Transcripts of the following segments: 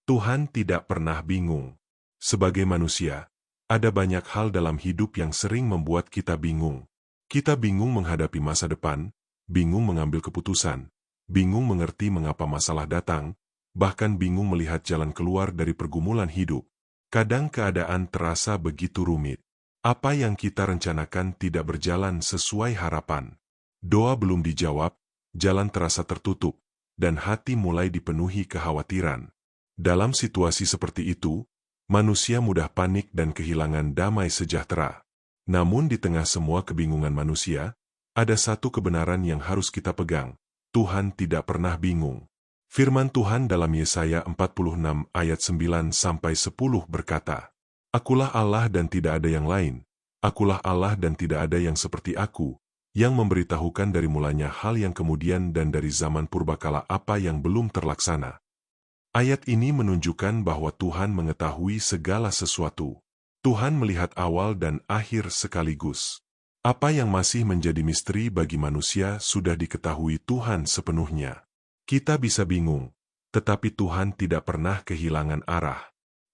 Tuhan tidak pernah bingung. Sebagai manusia, ada banyak hal dalam hidup yang sering membuat kita bingung. Kita bingung menghadapi masa depan, bingung mengambil keputusan, bingung mengerti mengapa masalah datang, bahkan bingung melihat jalan keluar dari pergumulan hidup. Kadang keadaan terasa begitu rumit. Apa yang kita rencanakan tidak berjalan sesuai harapan. Doa belum dijawab, jalan terasa tertutup, dan hati mulai dipenuhi kekhawatiran. Dalam situasi seperti itu, manusia mudah panik dan kehilangan damai sejahtera. Namun di tengah semua kebingungan manusia, ada satu kebenaran yang harus kita pegang. Tuhan tidak pernah bingung. Firman Tuhan dalam Yesaya 46 ayat 9-10 berkata, "Akulah Allah dan tidak ada yang lain. Akulah Allah dan tidak ada yang seperti aku, yang memberitahukan dari mulanya hal yang kemudian dan dari zaman purbakala apa yang belum terlaksana." Ayat ini menunjukkan bahwa Tuhan mengetahui segala sesuatu. Tuhan melihat awal dan akhir sekaligus. Apa yang masih menjadi misteri bagi manusia sudah diketahui Tuhan sepenuhnya. Kita bisa bingung, tetapi Tuhan tidak pernah kehilangan arah.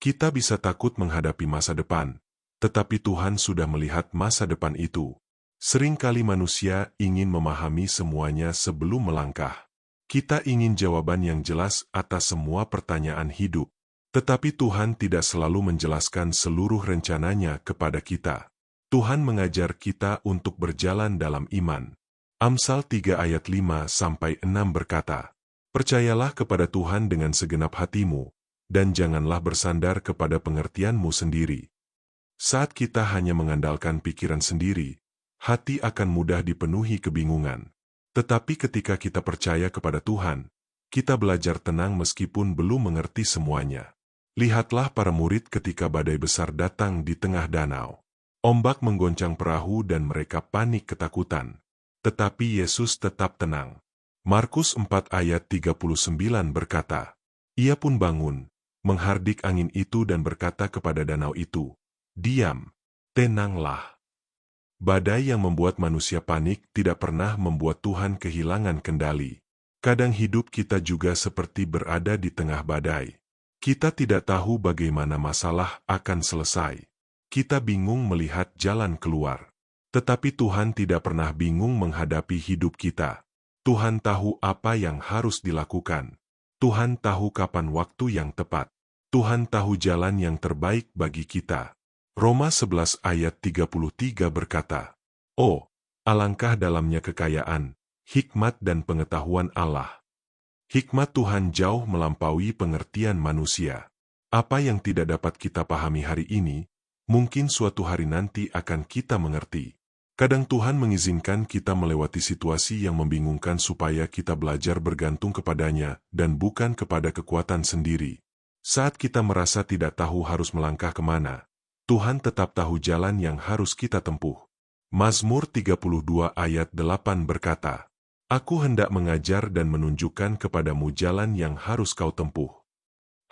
Kita bisa takut menghadapi masa depan, tetapi Tuhan sudah melihat masa depan itu. Seringkali manusia ingin memahami semuanya sebelum melangkah. Kita ingin jawaban yang jelas atas semua pertanyaan hidup. Tetapi Tuhan tidak selalu menjelaskan seluruh rencananya kepada kita. Tuhan mengajar kita untuk berjalan dalam iman. Amsal 3 ayat 5-6 berkata, "Percayalah kepada Tuhan dengan segenap hatimu, dan janganlah bersandar kepada pengertianmu sendiri." Saat kita hanya mengandalkan pikiran sendiri, hati akan mudah dipenuhi kebingungan. Tetapi ketika kita percaya kepada Tuhan, kita belajar tenang meskipun belum mengerti semuanya. Lihatlah para murid ketika badai besar datang di tengah danau. Ombak menggoncang perahu dan mereka panik ketakutan. Tetapi Yesus tetap tenang. Markus 4 ayat 39 berkata, "Ia pun bangun, menghardik angin itu dan berkata kepada danau itu, 'Diam, tenanglah.'" Badai yang membuat manusia panik tidak pernah membuat Tuhan kehilangan kendali. Kadang hidup kita juga seperti berada di tengah badai. Kita tidak tahu bagaimana masalah akan selesai. Kita bingung melihat jalan keluar. Tetapi Tuhan tidak pernah bingung menghadapi hidup kita. Tuhan tahu apa yang harus dilakukan. Tuhan tahu kapan waktu yang tepat. Tuhan tahu jalan yang terbaik bagi kita. Roma 11 ayat 33 berkata, "Oh, alangkah dalamnya kekayaan, hikmat dan pengetahuan Allah. Hikmat Tuhan jauh melampaui pengertian manusia. Apa yang tidak dapat kita pahami hari ini, mungkin suatu hari nanti akan kita mengerti." Kadang Tuhan mengizinkan kita melewati situasi yang membingungkan supaya kita belajar bergantung kepadanya dan bukan kepada kekuatan sendiri. Saat kita merasa tidak tahu harus melangkah kemana, Tuhan tetap tahu jalan yang harus kita tempuh. Mazmur 32 ayat 8 berkata, "Aku hendak mengajar dan menunjukkan kepadamu jalan yang harus kau tempuh."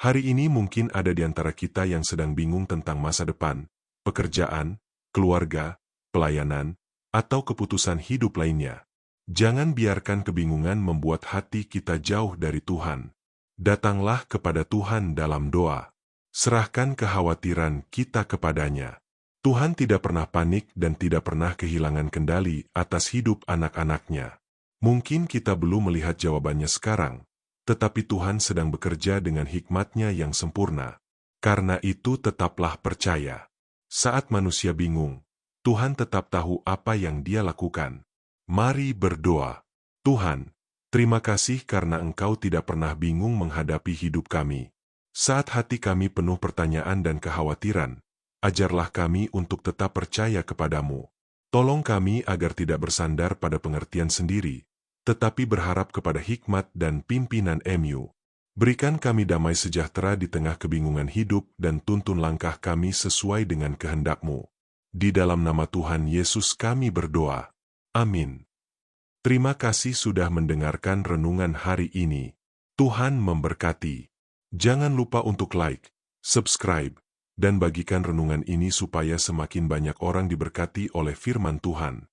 Hari ini mungkin ada di antara kita yang sedang bingung tentang masa depan, pekerjaan, keluarga, pelayanan, atau keputusan hidup lainnya. Jangan biarkan kebingungan membuat hati kita jauh dari Tuhan. Datanglah kepada Tuhan dalam doa. Serahkan kekhawatiran kita kepadanya. Tuhan tidak pernah panik dan tidak pernah kehilangan kendali atas hidup anak-anaknya. Mungkin kita belum melihat jawabannya sekarang, tetapi Tuhan sedang bekerja dengan hikmatnya yang sempurna. Karena itu tetaplah percaya. Saat manusia bingung, Tuhan tetap tahu apa yang Dia lakukan. Mari berdoa. Tuhan, terima kasih karena Engkau tidak pernah bingung menghadapi hidup kami. Saat hati kami penuh pertanyaan dan kekhawatiran, ajarlah kami untuk tetap percaya kepadamu. Tolong kami agar tidak bersandar pada pengertian sendiri, tetapi berharap kepada hikmat dan pimpinan MU. Berikan kami damai sejahtera di tengah kebingungan hidup dan tuntun langkah kami sesuai dengan kehendak-Mu. Di dalam nama Tuhan Yesus kami berdoa. Amin. Terima kasih sudah mendengarkan renungan hari ini. Tuhan memberkati. Jangan lupa untuk like, subscribe, dan bagikan renungan ini supaya semakin banyak orang diberkati oleh firman Tuhan.